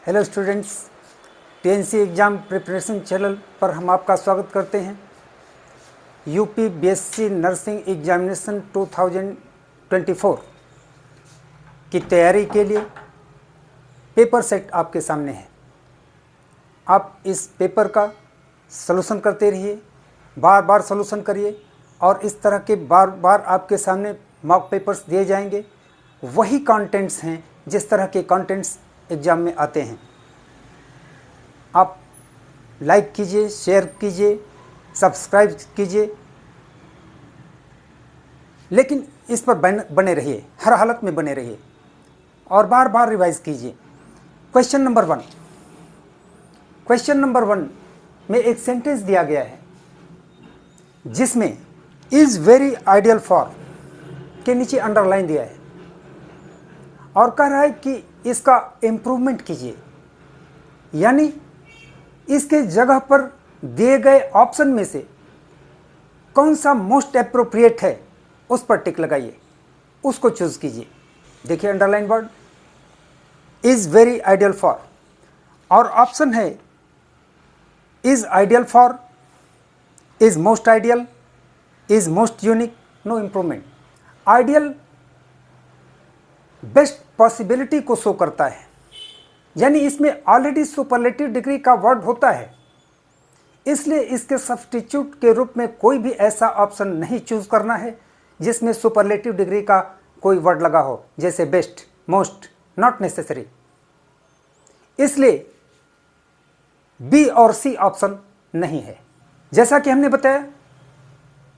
Hello students, TNC exam preparation channel पर हम आपका स्वागत करते हैं। यूपी बीएससी नर्सिंग एग्जामिनेशन 2024 की तैयारी के लिए पेपर सेट आपके सामने है। आप इस पेपर का सलूशन करते रहिए, बार बार सलूशन करिए और इस तरह के बार बार आपके सामने मॉक पेपर्स दिए जाएंगे। वही कंटेंट्स हैं जिस तरह के कंटेंट्स एग्ज़ाम में आते हैं। आप लाइक कीजिए, शेयर कीजिए, सब्सक्राइब कीजिए, लेकिन इस पर बने रहिए, हर हालत में बने रहिए और बार बार रिवाइज कीजिए। क्वेश्चन नंबर वन में एक सेंटेंस दिया गया है जिसमें इज़ वेरी आइडियल फॉर के नीचे अंडरलाइन दिया है और कह रहा है कि इसका इम्प्रूवमेंट कीजिए, यानी इसके जगह पर दिए गए ऑप्शन में से कौन सा मोस्ट एप्रोप्रिएट है उस पर टिक लगाइए, उसको चूज कीजिए। देखिए underline word is very ideal for और ऑप्शन है is ideal for, is most ideal, is most unique, no improvement. Ideal best possibility को शो करता है, यानी इसमें ऑलरेडी सुपरलेटिव डिग्री का वर्ड होता है, इसलिए इसके सब्स्टिट्यूट के रूप में कोई भी ऐसा ऑप्शन नहीं चूज करना है जिसमें सुपरलेटिव डिग्री का कोई वर्ड लगा हो, जैसे बेस्ट, मोस्ट, नॉट नेसेसरी। इसलिए बी और सी ऑप्शन नहीं है। जैसा कि हमने बताया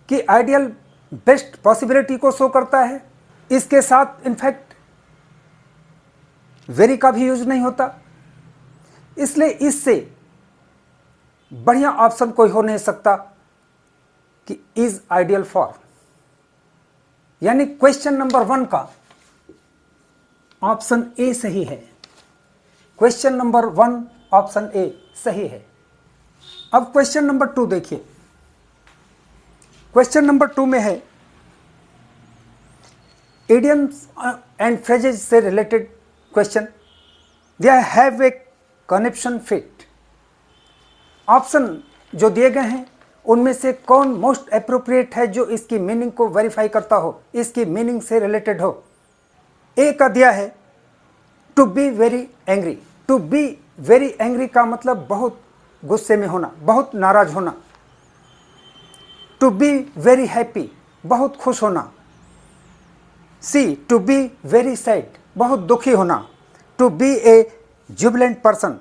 कि आइडियल बेस्ट पॉसिबिलिटी को शो करता है, इसके साथ इनफैक्ट वेरी का भी यूज नहीं होता, इसलिए इससे बढ़िया ऑप्शन कोई हो नहीं सकता कि इज आइडियल फॉर, यानी क्वेश्चन नंबर 1 का ऑप्शन ए सही है। क्वेश्चन नंबर 1 ऑप्शन ए सही है। अब क्वेश्चन नंबर 2 देखिए। क्वेश्चन नंबर 2 में है इडियम्स एंड फ्रेजेस से related question. They have a connection fit. Option जो दिए गए हैं उनमें से कौन मोस्ट एप्रोप्रिएट है जो इसकी मीनिंग को वेरीफाई करता हो, इसकी मीनिंग से रिलेटेड हो। ए का दिया है to be very angry. To be very angry का मतलब बहुत गुस्से में होना, बहुत नाराज होना। टू बी वेरी हैप्पी, बहुत खुश होना। C to be very sad, बहुत दुखी होना। To be a jubilant person,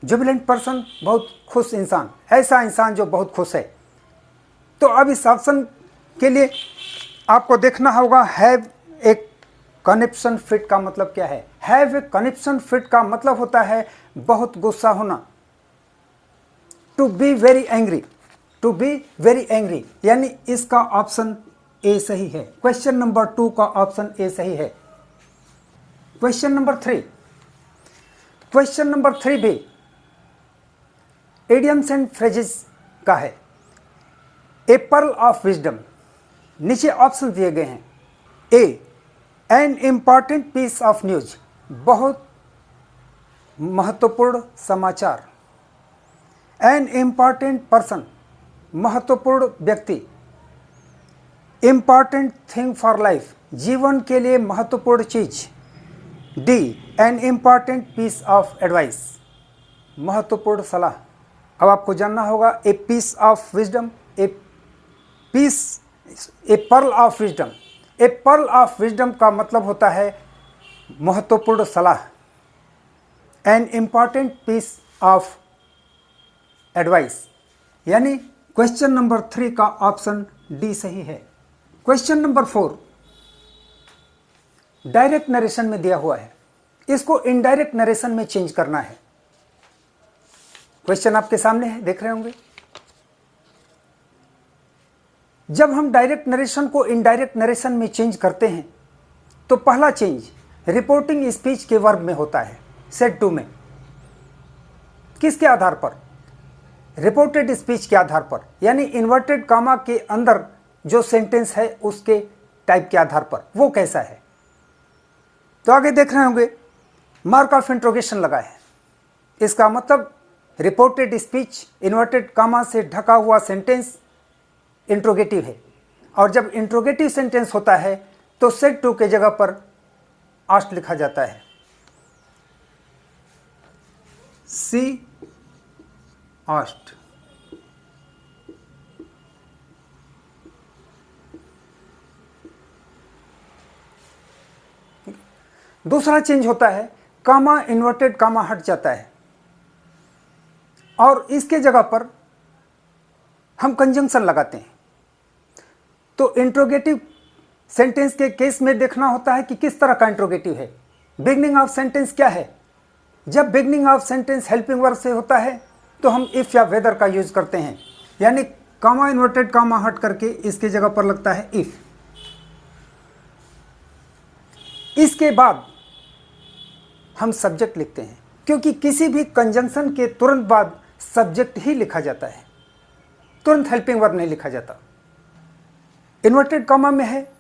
jubilant person बहुत खुश इंसान, ऐसा इंसान जो बहुत खुश है। तो अब इस ऑप्शन के लिए आपको देखना होगा हैव ए कनेक्शन फिट का मतलब क्या है। हैव ए कनेक्शन फिट का मतलब होता है बहुत गुस्सा होना। To be very angry, to be very angry, यानी इसका ऑप्शन ए सही है। क्वेश्चन नंबर 2 का ऑप्शन ए सही है। Question number 3। क्वेश्चन नंबर 3 भी इडियम्स एंड फ्रेजेस का है। A pearl of wisdom. नीचे ऑप्शन दिए गए हैं। A an important piece of news, बहुत महत्वपूर्ण समाचार। एन इंपॉर्टेंट पर्सन, महत्वपूर्ण व्यक्ति। इंपॉर्टेंट थिंग फॉर लाइफ, जीवन के लिए महत्वपूर्ण चीज। D an important piece of advice, महत्वपूर्ण सलाह। अब आपको जानना होगा a piece of wisdom, a pearl of wisdom. A pearl of wisdom का मतलब होता है महत्वपूर्ण सलाह। An important piece of advice, यानी क्वेश्चन नंबर 3 का ऑप्शन डी सही है। क्वेश्चन नंबर 4 डायरेक्ट नरेशन में दिया हुआ है, इसको इनडायरेक्ट नरेशन में चेंज करना है। क्वेश्चन आपके सामने है, देख रहे होंगे। जब हम डायरेक्ट नरेशन को इनडायरेक्ट नरेशन में चेंज करते हैं तो पहला चेंज रिपोर्टिंग स्पीच के वर्ब में होता है, सेट 2 में। किसके आधार पर? रिपोर्टेड स्पीच के आधार पर, यानी इन्वर्टेड कामा के अंदर जो सेंटेंस है उसके टाइप के आधार पर। वो कैसा है तो आगे देख रहे होंगे। मार्क ऑफ इंट्रोगेशन लगा है। इसका मतलब रिपोर्टेड स्पीच इन्वर्टेड कामा से ढका हुआ सेंटेंस इंट्रोगेटिव है, और जब इंट्रोगेटिव सेंटेंस होता है तो सेड टू के जगह पर आस्ट लिखा जाता है। सी आस्ट। दूसरा चेंज होता है, कामा इन्वर्टेड कामा हट जाता है और इसके जगह पर हम कंजंक्शन लगाते हैं। तो इंट्रोगेटिव सेंटेंस के केस में देखना होता है कि किस तरह का इंट्रोगेटिव है। बिगनिंग ऑफ सेंटेंस क्या है? जब beginning of sentence helping verb से होता है तो हम इफ या वेदर का यूज करते हैं, यानी कामा इन्वर्टेड कामा हट करके इसके जगह पर लगता है इफ। इसके बाद हम सब्जेक्ट लिखते हैं, क्योंकि किसी भी कंजंक्शन के तुरंत बाद सब्जेक्ट ही लिखा जाता है, तुरंत हेल्पिंग वर्ब नहीं लिखा जाता। इन्वर्टेड कॉमा में है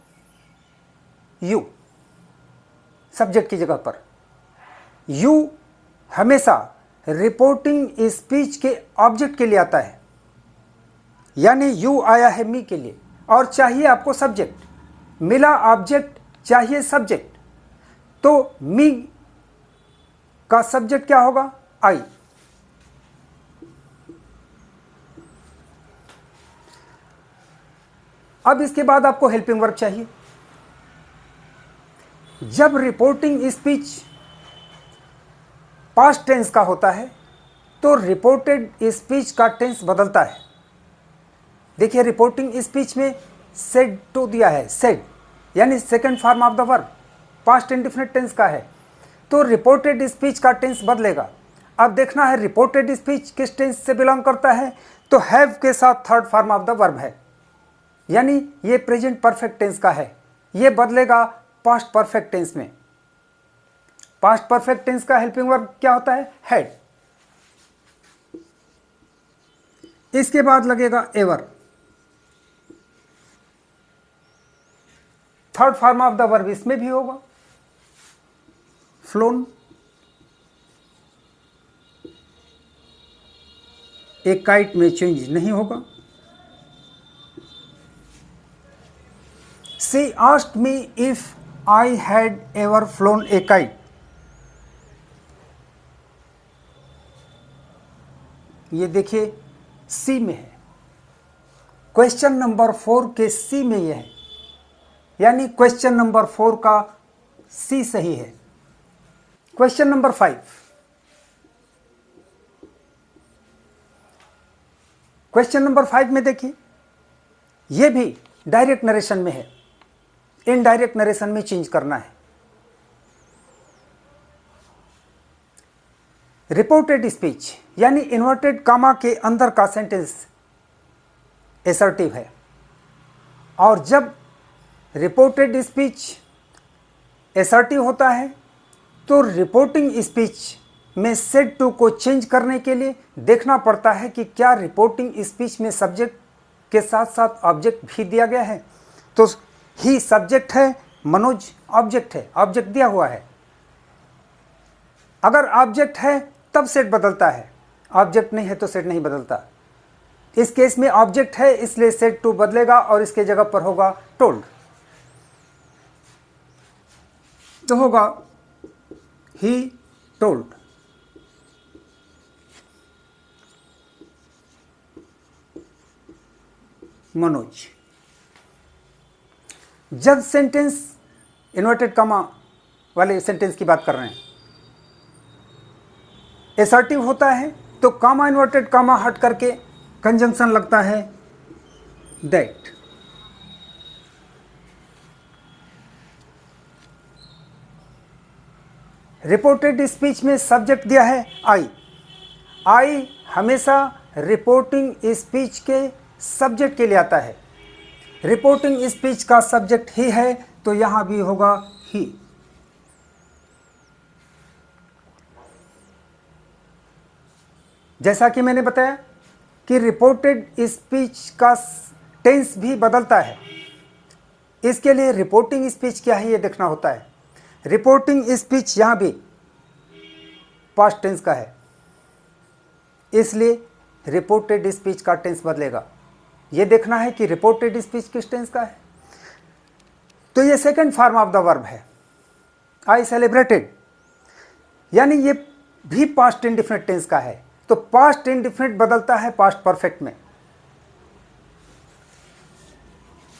यू सब्जेक्ट की जगह पर। यू हमेशा रिपोर्टिंग स्पीच के ऑब्जेक्ट के लिए आता है, यानी यू आया है मी के लिए और चाहिए आपको सब्जेक्ट, मिला ऑब्जेक्ट चाहिए सब्जेक्ट, तो मी का सब्जेक्ट क्या होगा? आई। अब इसके बाद आपको हेल्पिंग वर्ब चाहिए। जब रिपोर्टिंग स्पीच पास्ट टेंस का होता है तो रिपोर्टेड स्पीच का टेंस बदलता है। देखिए रिपोर्टिंग स्पीच में सेड टू दिया है, सेड यानी second form of the verb, past indefinite tense का है, तो रिपोर्टेड स्पीच का टेंस बदलेगा। अब देखना है रिपोर्टेड स्पीच किस टेंस से बिलोंग करता है, तो हैव के साथ third form of the verb है, यानी ये प्रेजेंट परफेक्ट टेंस का है, ये बदलेगा पास्ट परफेक्ट टेंस में। पास्ट परफेक्ट टेंस का हेल्पिंग वर्ब क्या होता है? हैड। इसके बाद लगेगा ever, third form of the verb इसमें भी होगा, फ्लोन। एक काइट में चेंज नहीं होगा। She asked me if I had ever phloem A kite. ये देखिए सी में है, क्वेश्चन नंबर 4 के सी में यह है, यानी क्वेश्चन नंबर 4 का सी सही है। क्वेश्चन नंबर 5, क्वेश्चन नंबर 5 में देखिए यह भी डायरेक्ट नरेशन में है, इनडायरेक्ट नरेशन में चेंज करना है। रिपोर्टेड स्पीच यानी इन्वर्टेड कामा के अंदर का सेंटेंस एसर्टिव है, और जब रिपोर्टेड स्पीच एसर्टिव होता है तो रिपोर्टिंग स्पीच में सेड टू को चेंज करने के लिए देखना पड़ता है कि क्या रिपोर्टिंग स्पीच में सब्जेक्ट के साथ साथ ऑब्जेक्ट भी दिया गया है। तो ही सब्जेक्ट है, मनोज ऑब्जेक्ट है, ऑब्जेक्ट दिया हुआ है। अगर ऑब्जेक्ट है तब सेट बदलता है, ऑब्जेक्ट नहीं है तो सेट नहीं बदलता। इस केस में ऑब्जेक्ट है इसलिए सेट टू बदलेगा और इसके जगह पर होगा टोल्ड, तो होगा ही टोल्ड। मनोज। जब सेंटेंस इन्वर्टेड कॉमा वाले सेंटेंस की बात कर रहे हैं, एसर्टिव होता है तो कॉमा इन्वर्टेड कॉमा हट करके कंजंक्शन लगता है दैट। रिपोर्टेड स्पीच में सब्जेक्ट दिया है आई। आई हमेशा रिपोर्टिंग स्पीच के सब्जेक्ट के लिए आता है। रिपोर्टिंग स्पीच का सब्जेक्ट ही है तो यहां भी होगा ही। जैसा कि मैंने बताया कि रिपोर्टेड स्पीच का टेंस भी बदलता है, इसके लिए रिपोर्टिंग स्पीच क्या है ये देखना होता है। रिपोर्टिंग स्पीच यहाँ भी पास्ट टेंस का है, इसलिए रिपोर्टेड स्पीच का टेंस बदलेगा। ये देखना है कि रिपोर्टेड स्पीच किस टेंस का है। तो ये second form of the verb है, आई सेलिब्रेटेड, यानी ये भी पास्ट इंडिफिनिट टेंस का है। तो पास्ट इंडिफिनिट बदलता है पास्ट परफेक्ट में,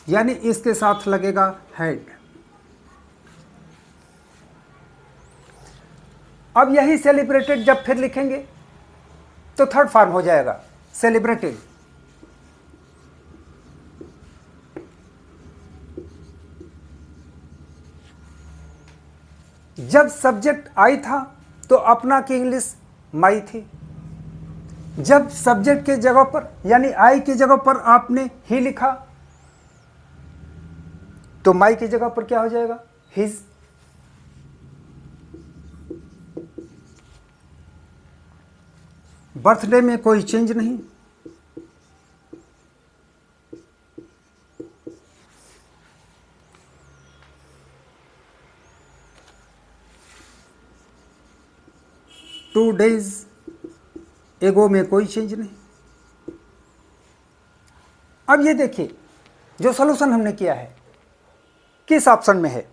यानी इसके साथ लगेगा हैड। अब यही सेलिब्रेटेड जब फिर लिखेंगे तो थर्ड फॉर्म हो जाएगा सेलिब्रेटेड। जब सब्जेक्ट आई था तो अपना की इंग्लिश माई थी। जब सब्जेक्ट के जगह पर यानी आई की जगह पर आपने ही लिखा तो माई की जगह पर क्या हो जाएगा, हिज। बर्थडे में कोई चेंज नहीं। टू डेज एगो में कोई चेंज नहीं। अब ये देखिए जो सॉल्यूशन हमने किया है किस ऑप्शन में है।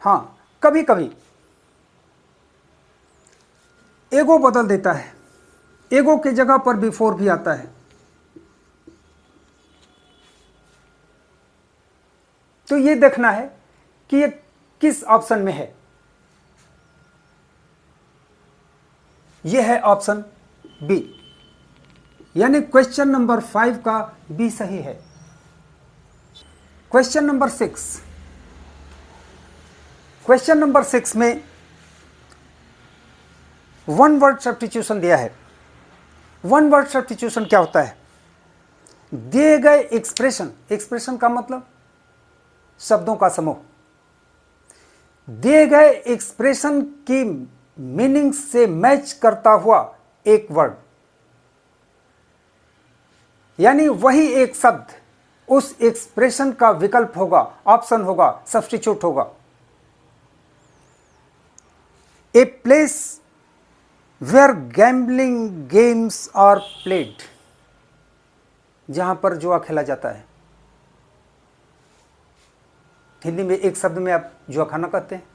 हाँ, कभी कभी एगो बदल देता है, एगो के जगह पर बिफोर भी आता है। तो ये देखना है कि ये किस ऑप्शन में है। ये है ऑप्शन बी, यानी क्वेश्चन नंबर 5 का बी सही है। क्वेश्चन नंबर 6, क्वेश्चन नंबर 6 में वन वर्ड सब्स्टिट्यूशन दिया है। वन वर्ड सब्स्टिट्यूशन क्या होता है, दिए गए एक्सप्रेशन, एक्सप्रेशन का मतलब शब्दों का समूह, दिए गए एक्सप्रेशन की मीनिंग से मैच करता हुआ एक वर्ड, यानी वही एक शब्द उस एक्सप्रेशन का विकल्प होगा, ऑप्शन होगा, सब्स्टिट्यूट होगा। A place where gambling games are played, जहां पर जुआ खेला जाता है। हिंदी में एक शब्द में आप जुआ खाना कहते हैं।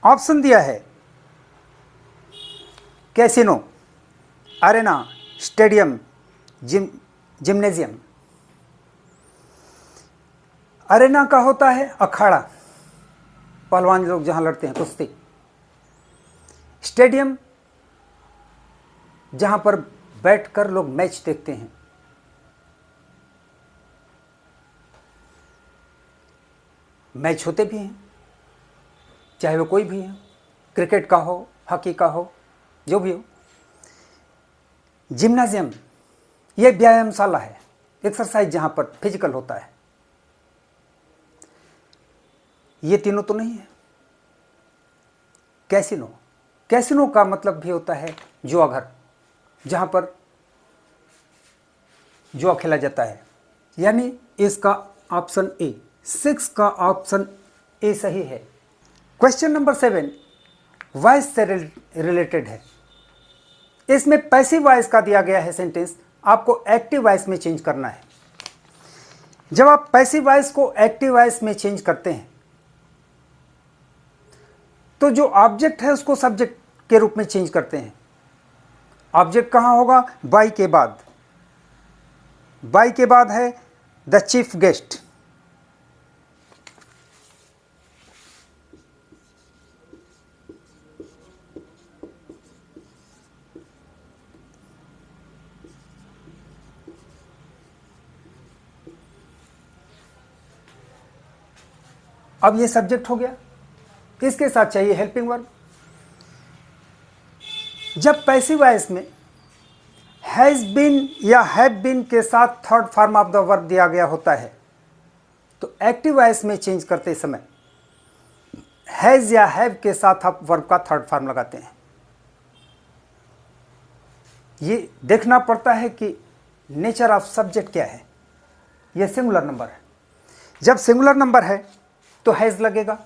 ऑप्शन दिया है casino, Arena, stadium, gymnasium. Arena का होता है अखाड़ा, पहलवान लोग जहां लड़ते हैं, कुश्ती। स्टेडियम जहां पर बैठकर लोग मैच देखते हैं। मैच होते भी हैं, चाहे वो कोई भी है, क्रिकेट का हो, हॉकी का हो, जो भी हो। जिम्नाजियम ये व्यायामशाला है, एक्सरसाइज जहां पर फिजिकल होता है। ये तीनों तो नहीं है। कैसीनो, कैसीनो का मतलब भी होता है जुआघर, जहां पर जुआ खेला जाता है। यानी इसका ऑप्शन ए, 6 का ऑप्शन ए सही है। क्वेश्चन नंबर 7 वॉइस से रिलेटेड है। इसमें पैसिव वॉइस का दिया गया है सेंटेंस, आपको एक्टिव वॉइस में चेंज करना है। जब आप पैसिव वॉइस को एक्टिव वॉइस में चेंज करते हैं तो जो ऑब्जेक्ट है उसको सब्जेक्ट के रूप में चेंज करते हैं। ऑब्जेक्ट कहां होगा, बाई के बाद। बाई के बाद है द चीफ गेस्ट। अब ये सब्जेक्ट हो गया, इसके साथ चाहिए हेल्पिंग वर्ब। जब पैसिव वॉइस में हैज बीन या हैव बीन के साथ third form of the verb दिया गया होता है तो एक्टिव वॉइस में चेंज करते समय हैज या हैव के साथ आप वर्ब का थर्ड फॉर्म लगाते हैं। ये देखना पड़ता है कि नेचर ऑफ सब्जेक्ट क्या है। यह सिंगुलर नंबर है, जब सिंगुलर नंबर है तो हैज लगेगा,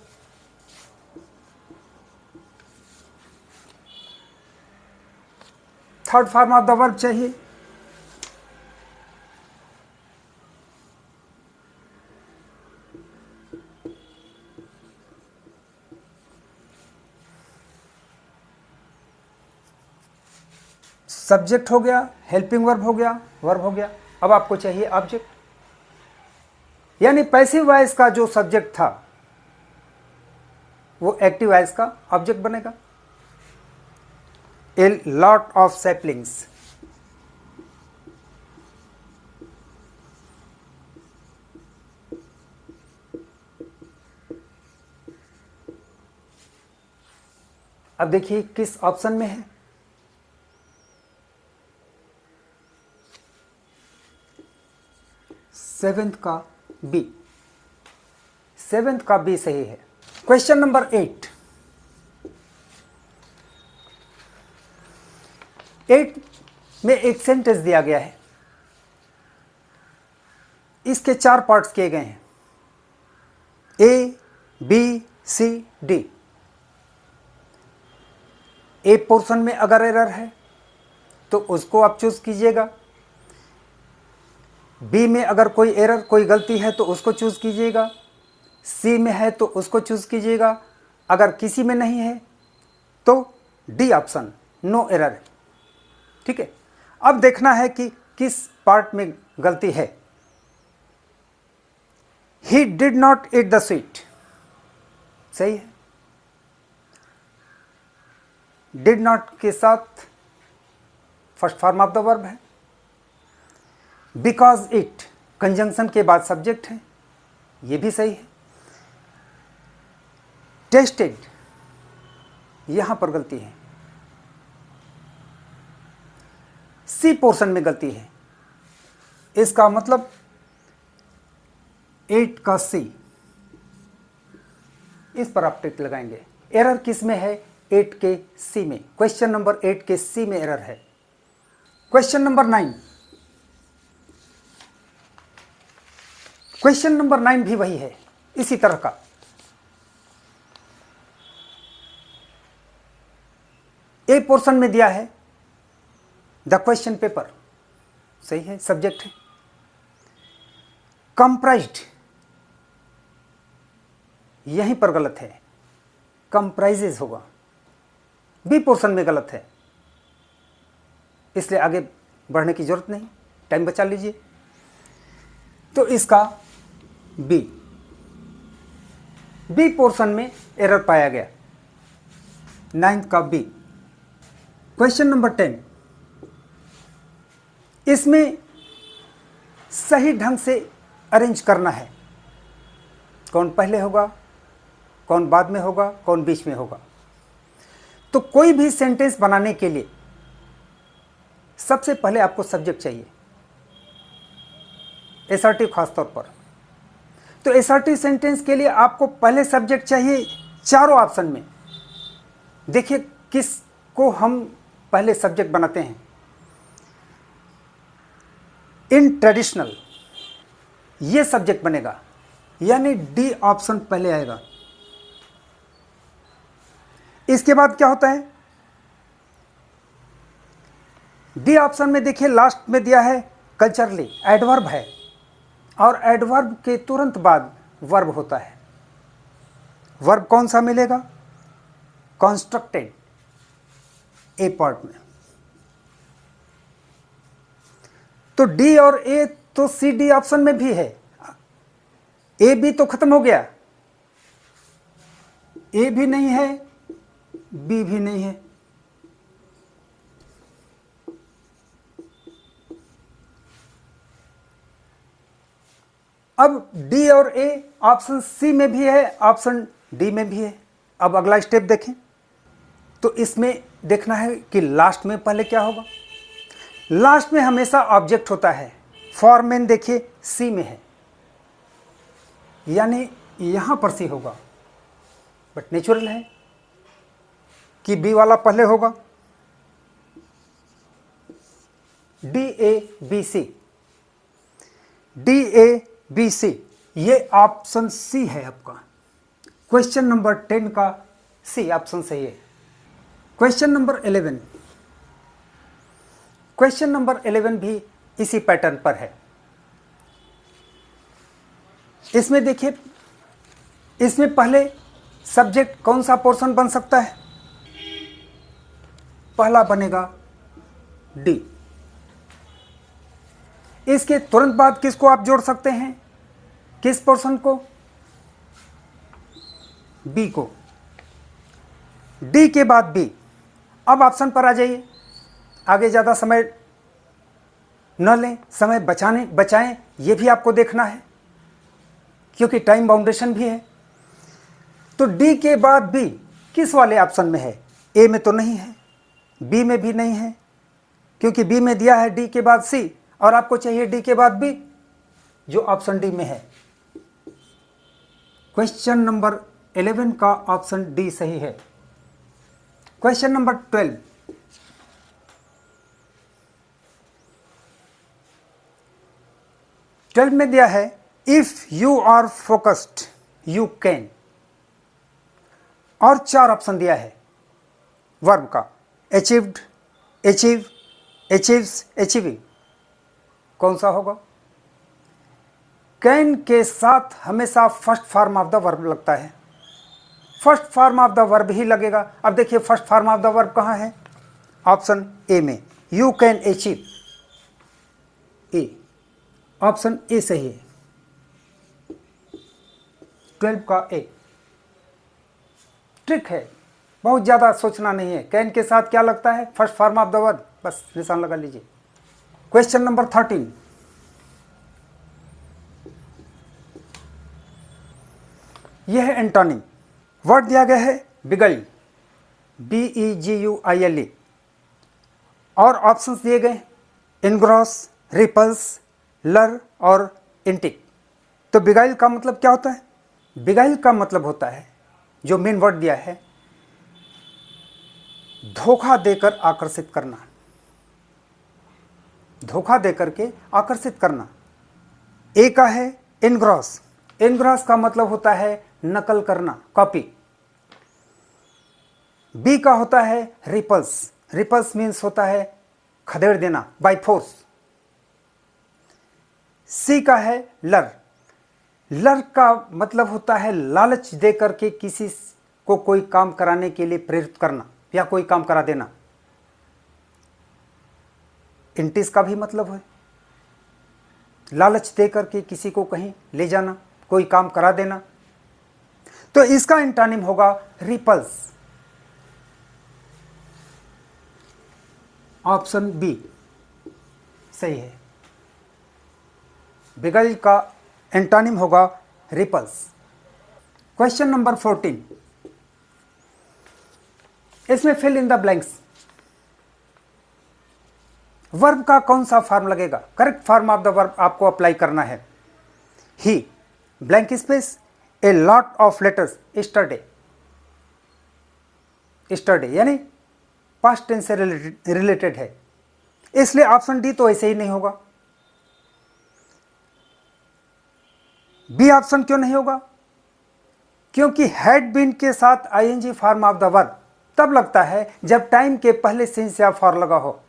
third form of the verb चाहिए। सब्जेक्ट हो गया, हेल्पिंग वर्ब हो गया, वर्ब हो गया। अब आपको चाहिए ऑब्जेक्ट, यानी पैसिव वॉइस का जो सब्जेक्ट था वो एक्टिव वॉइस का ऑब्जेक्ट बनेगा। ए लॉट ऑफ सैपलिंग्स, अब देखिए किस ऑप्शन में है। सेवेंथ का बी, सेवेंथ का बी सही है। क्वेश्चन नंबर 8, 8 में एक सेंटेंस दिया गया है, इसके 4 पार्ट्स किए गए हैं, A B C D. A portion में अगर एरर है तो उसको आप चूज कीजिएगा, बी में अगर कोई एरर, कोई गलती है तो उसको चूज कीजिएगा, सी में है तो उसको चूज कीजिएगा, अगर किसी में नहीं है तो डी ऑप्शन नो एरर। ठीक है, अब देखना है कि किस पार्ट में गलती है। He did not eat the sweet, सही है। डिड नॉट के साथ first form of the verb है। बिकॉज इट कंजंक्शन के बाद सब्जेक्ट है, ये भी सही है। टेस्टेड, यहां पर गलती है। सी पोर्शन में गलती है, इसका मतलब 8 का सी, इस पर आप टिक लगाएंगे। एरर किस में है? 8 के सी में। क्वेश्चन नंबर 8 के सी में एरर है। क्वेश्चन नंबर 9, क्वेश्चन नंबर 9 भी वही है, इसी तरह का। ए पोर्शन में दिया है द क्वेश्चन पेपर, सही है, सब्जेक्ट है। कंप्राइज्ड, यहीं पर गलत है, कंप्राइजेज होगा। बी पोर्शन में गलत है, इसलिए आगे बढ़ने की जरूरत नहीं, टाइम बचा लीजिए। तो इसका बी, बी पोर्शन में एरर पाया गया, 9th का बी। क्वेश्चन नंबर 10, इसमें सही ढंग से अरेंज करना है, कौन पहले होगा, कौन बाद में होगा, कौन बीच में होगा। तो कोई भी सेंटेंस बनाने के लिए सबसे पहले आपको सब्जेक्ट चाहिए, एसर्टिव खासतौर पर। तो एसर्टिव सेंटेंस के लिए आपको पहले सब्जेक्ट चाहिए चारों ऑप्शन में। देखिए किसको हम पहले सब्जेक्ट बनाते हैं। इन ट्रेडिशनल, ये सब्जेक्ट बनेगा, यानी डी ऑप्शन पहले आएगा। इसके बाद क्या होता है, डी ऑप्शन में देखिए लास्ट में दिया है कल्चरली, एडवर्ब है, और एडवर्ब के तुरंत बाद वर्ब होता है। वर्ब कौन सा मिलेगा? कंस्ट्रक्टेड, ए पार्ट में। तो डी और ए तो सी डी ऑप्शन में भी है, ए बी तो खत्म हो गया, ए भी नहीं है, बी भी नहीं है। अब डी और ए ऑप्शन सी में भी है, ऑप्शन डी में भी है। अब अगला स्टेप देखें, तो इसमें देखना है कि लास्ट में पहले क्या होगा। लास्ट में हमेशा ऑब्जेक्ट होता है। फॉर्मेन देखिए सी में है, यानी यहां पर सी होगा, बट नेचुरल है कि बी वाला पहले होगा। D A B C, D A B C, ये ऑप्शन सी है आपका। क्वेश्चन नंबर 10 का सी ऑप्शन सही है। क्वेश्चन नंबर 11, क्वेश्चन नंबर 11 भी इसी पैटर्न पर है। इसमें देखिए, इसमें पहले सब्जेक्ट कौन सा पोर्शन बन सकता है? पहला बनेगा डी। इसके तुरंत बाद किसको आप जोड़ सकते हैं? किस पोर्शन को? बी को। डी के बाद बी। अब ऑप्शन पर आ जाइए, आगे ज़्यादा समय न लें, समय बचाएं, ये भी आपको देखना है क्योंकि टाइम बाउंडेशन भी है। तो डी के बाद बी किस वाले ऑप्शन में है? ए में तो नहीं है, बी में भी नहीं है, क्योंकि बी में दिया है डी के बाद सी और आपको चाहिए डी के बाद बी, जो ऑप्शन डी में है। क्वेश्चन नंबर 11 का ऑप्शन डी सही है। क्वेश्चन नंबर 12, में दिया है if you are focused you can, और 4 ऑप्शन दिया है वर्ब का, अचीव्ड, अचीव, अचीव्स, अचीविंग। कौन सा होगा? कैन के साथ हमेशा first form of the verb लगता है, first form of the verb ही लगेगा। अब देखिए first form of the verb कहाँ है? ऑप्शन ए में, you can achieve, A, option A सही है, 12 का ए। ट्रिक है, बहुत ज़्यादा सोचना नहीं है। कैन के साथ क्या लगता है? First form of the verb, बस निशान लगा लीजिए। क्वेश्चन नंबर 13, यह है एंटोनिम। वर्ड दिया गया है बिगल, BEGUILE, और ऑप्शंस दिए गए इनग्रॉस, रिपल्स, लर और इंटिक। तो बिगाइल का मतलब क्या होता है? बिगाइल का मतलब होता है, जो मेन वर्ड दिया है, धोखा देकर आकर्षित करना, धोखा देकर के आकर्षित करना। ए का है इनग्रॉस, इनग्रॉस का मतलब होता है नकल करना, कॉपी। बी का होता है रिपल्स, रिपल्स मीन्स होता है खदेड़ देना, बाय फोर्स। सी का है लर, लर का मतलब होता है लालच दे करके किसी को कोई काम कराने के लिए प्रेरित करना या कोई काम करा देना। इंटिस का भी मतलब है लालच दे करके किसी को कहीं ले जाना, कोई काम करा देना। तो इसका एंटोनिम होगा रिपल्स, ऑप्शन बी सही है। बिगल का एंटोनिम होगा रिपल्स। क्वेश्चन नंबर 14, इसमें fill in the blanks. Verb का कौन सा फॉर्म लगेगा? Correct form of the verb आपको अप्लाई करना है। He, blank space, a lot of letters, yesterday, yesterday यानी पास्ट टेंस से रिलेटेड है, इसलिए ऑप्शन डी तो ऐसे ही नहीं होगा। बी ऑप्शन क्यों नहीं होगा? क्योंकि हैड बीन के साथ ING form of the verb तब लगता है जब टाइम के पहले सिंस या फॉर लगा हो,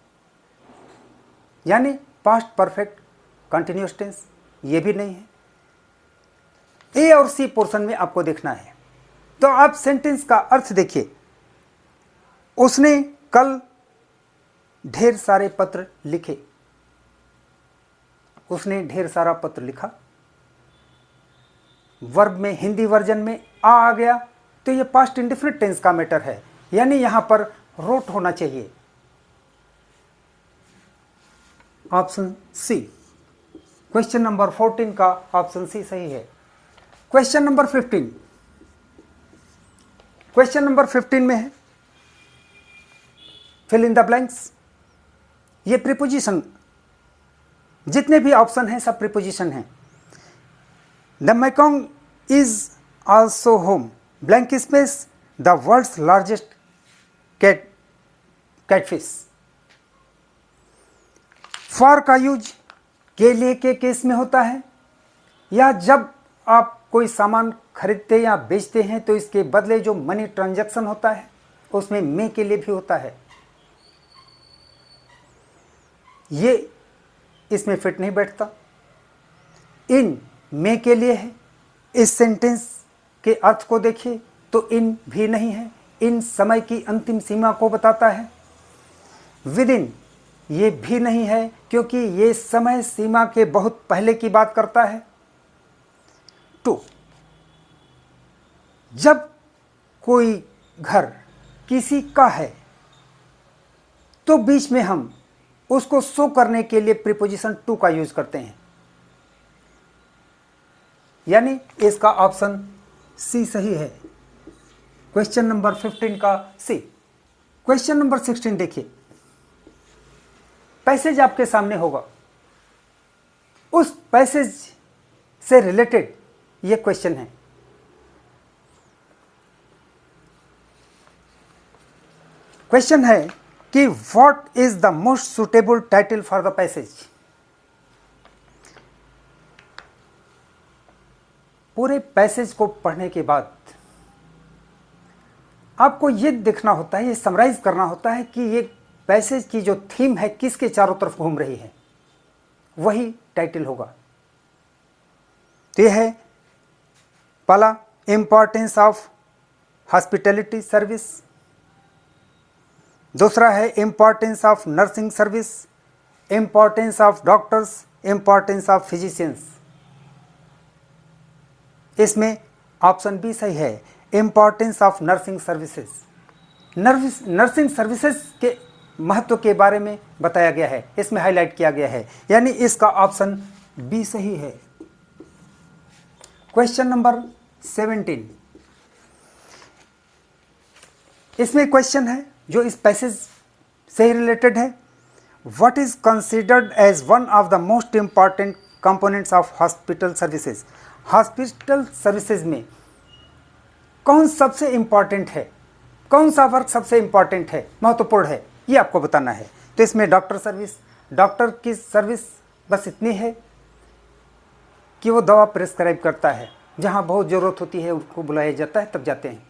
यानी पास्ट परफेक्ट कंटिन्यूअस टेंस, ये भी नहीं है। ए और सी पोर्शन में आपको देखना है। तो आप सेंटेंस का अर्थ देखिए, उसने कल ढेर सारे पत्र लिखे, उसने ढेर सारा पत्र लिखा। वर्ब में हिंदी वर्जन में आ गया तो ये पास्ट इंडेफिनिट टेंस का मैटर है, यानी यहां पर रोट होना चाहिए, ऑप्शन सी। क्वेश्चन नंबर 14 का ऑप्शन सी सही है। क्वेश्चन नंबर 15, क्वेश्चन नंबर 15 में है फिल इन द ब्लैंक्स। ये प्रीपोजिशन, जितने भी ऑप्शन हैं सब प्रीपोजिशन हैं। The Mekong is also home, blank space, the world's largest catfish. For का यूज के लिए के केस में होता है, या जब आप कोई सामान खरीदते या बेचते हैं तो इसके बदले जो मनी ट्रांजैक्शन होता है उसमें मे के लिए भी होता है। ये इसमें फिट नहीं बैठता। इन में के लिए है। इस सेंटेंस के अर्थ को देखिए तो इन भी नहीं है, इन समय की अंतिम सीमा को बताता है। विद इन ये भी नहीं है क्योंकि ये समय सीमा के बहुत पहले की बात करता है। टू, जब कोई घर किसी का है तो बीच में हम उसको शो करने के लिए प्रीपोजिशन टू का यूज करते हैं, यानी इसका ऑप्शन सी सही है। क्वेश्चन नंबर 15 का सी। क्वेश्चन नंबर 16 देखिए, पैसेज आपके सामने होगा, उस पैसेज से रिलेटेड ये क्वेश्चन है। क्वेश्चन है कि what is the most suitable title for the passage. पूरे पैसेज को पढ़ने के बाद आपको ये देखना होता है, ये समराइज करना होता है कि ये पैसेज की जो थीम है किसके चारों तरफ घूम रही है, वही टाइटल होगा। तो यह है पहला, इंपॉर्टेंस ऑफ हॉस्पिटैलिटी सर्विस। दूसरा है importance of nursing service, importance of doctors, importance of physicians. इसमें ऑप्शन बी सही है, importance of nursing services. Nursing services के महत्व के बारे में बताया गया है, इसमें हाईलाइट किया गया है, यानी इसका ऑप्शन बी सही है। क्वेश्चन नंबर 17, इसमें क्वेश्चन है जो इस पैसेज से रिलेटेड है। What is considered as one of the most important components of hospital services. Hospital services में कौन सबसे इंपॉर्टेंट है, कौन सा वर्क सबसे इंपॉर्टेंट है, महत्वपूर्ण है, ये आपको बताना है। तो इसमें डॉक्टर सर्विस, डॉक्टर की सर्विस बस इतनी है कि वो दवा प्रिस्क्राइब करता है, जहाँ बहुत ज़रूरत होती है उनको बुलाया जाता है, तब जाते हैं,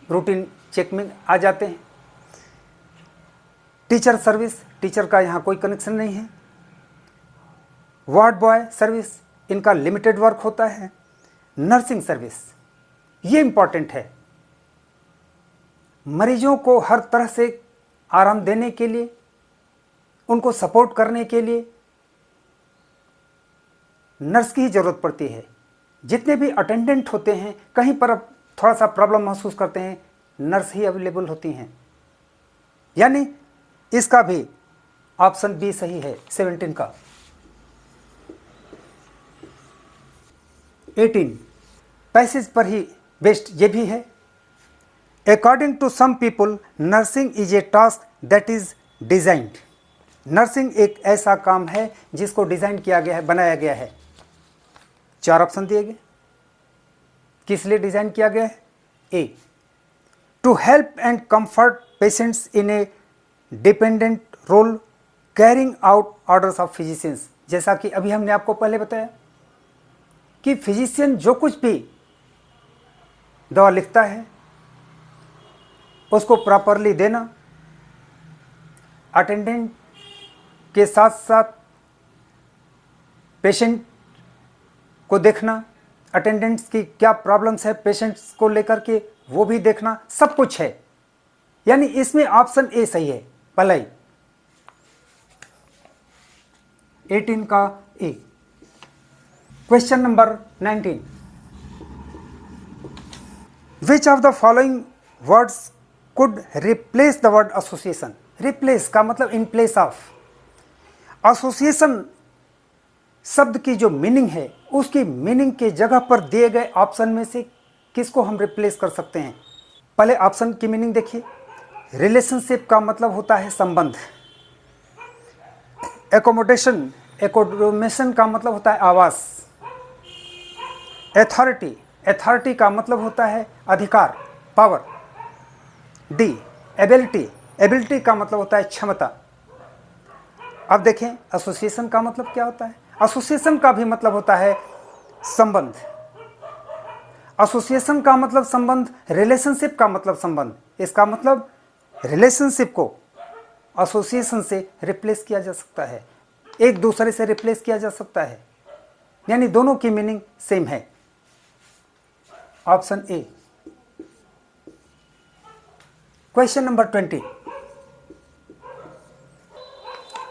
रूटीन चेक में आ जाते हैं। टीचर सर्विस, टीचर का यहाँ कोई कनेक्शन नहीं है। वार्ड बॉय सर्विस, इनका लिमिटेड वर्क होता है। नर्सिंग सर्विस ये इंपॉर्टेंट है, मरीजों को हर तरह से आराम देने के लिए, उनको सपोर्ट करने के लिए नर्स की ही ज़रूरत पड़ती है। जितने भी अटेंडेंट होते हैं, कहीं पर अब थोड़ा सा प्रॉब्लम महसूस करते हैं, नर्स ही अवेलेबल होती हैं, यानी इसका भी ऑप्शन बी सही है 17 का। 18 पैसेज पर ही बेस्ड ये भी है। According to some people nursing is a task that is designed. Nursing एक ऐसा काम है जिसको डिजाइन किया गया है, बनाया गया है। 4 ऑप्शन दिए गए, किस लिए डिजाइन किया गया है। A, to help and comfort patients in a dependent role carrying out orders of physicians. जैसा कि अभी हमने आपको पहले बताया कि फिजिशियन जो कुछ भी दवा लिखता है उसको प्रॉपरली देना, अटेंडेंट के साथ साथ पेशेंट को देखना, अटेंडेंट्स की क्या प्रॉब्लम्स है पेशेंट्स को लेकर के वो भी देखना, सब कुछ है, यानी इसमें ऑप्शन ए सही है पहला ही, 18 का A. Question number 19, which of the following words could replace the word association. Replace का मतलब इन प्लेस ऑफ। एसोसिएशन शब्द की जो मीनिंग है उसकी मीनिंग के जगह पर दिए गए ऑप्शन में से किसको हम रिप्लेस कर सकते हैं। पहले ऑप्शन की मीनिंग देखिए। रिलेशनशिप का मतलब होता है संबंध। एकोमोडेशन, एकोमोडेशन का मतलब होता है आवास। अथॉरिटी, अथॉरिटी का मतलब होता है अधिकार, पावर। डी, एबिलिटी, एबिलिटी का मतलब होता है क्षमता। अब देखें एसोसिएशन का मतलब क्या होता है। एसोसिएशन का भी मतलब होता है संबंध। एसोसिएशन का मतलब संबंध, रिलेशनशिप का मतलब संबंध। इसका मतलब रिलेशनशिप को एसोसिएशन से रिप्लेस किया जा सकता है, एक दूसरे से रिप्लेस किया जा सकता है, यानी दोनों की मीनिंग सेम है। ऑप्शन ए। क्वेश्चन नंबर 20,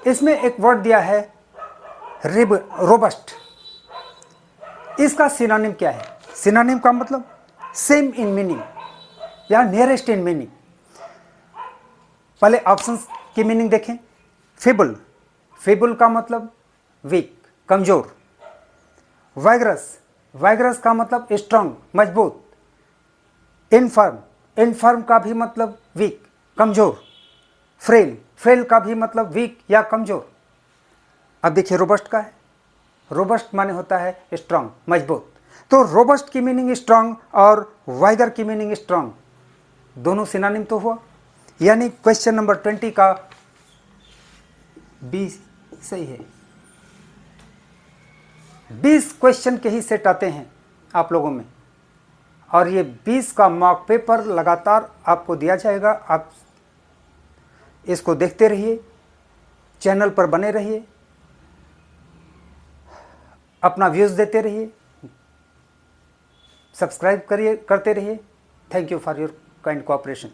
इसमें एक वर्ड दिया है रोबस्ट। इसका सिनोनिम क्या है? सिनोनिम का मतलब सेम इन मीनिंग या नियरेस्ट इन मीनिंग। पहले ऑप्शंस की मीनिंग देखें। फेबल, फेबल का मतलब वीक, कमजोर। वाइग्रस, वाइग्रस का मतलब स्ट्रांग, मजबूत। इनफर्म, इनफर्म का भी मतलब वीक, कमजोर। फ्रेल, फ्रेल का भी मतलब वीक या कमजोर। अब देखिए रोबस्ट का है, रोबस्ट माने होता है स्ट्रांग, मजबूत। तो रोबस्ट की मीनिंग स्ट्रांग और वाइगर की मीनिंग स्ट्रांग, दोनों सिनोनिम तो हुआ, यानी क्वेश्चन नंबर 20 का बी सही है। 20 क्वेश्चन के ही सेट आते हैं आप लोगों में, और ये 20 का मॉक पेपर लगातार आपको दिया जाएगा। आप इसको देखते रहिए, चैनल पर बने रहिए, अपना व्यूज़ देते रहिए, सब्सक्राइब करिए, करते रहिए। Thank you for your kind cooperation.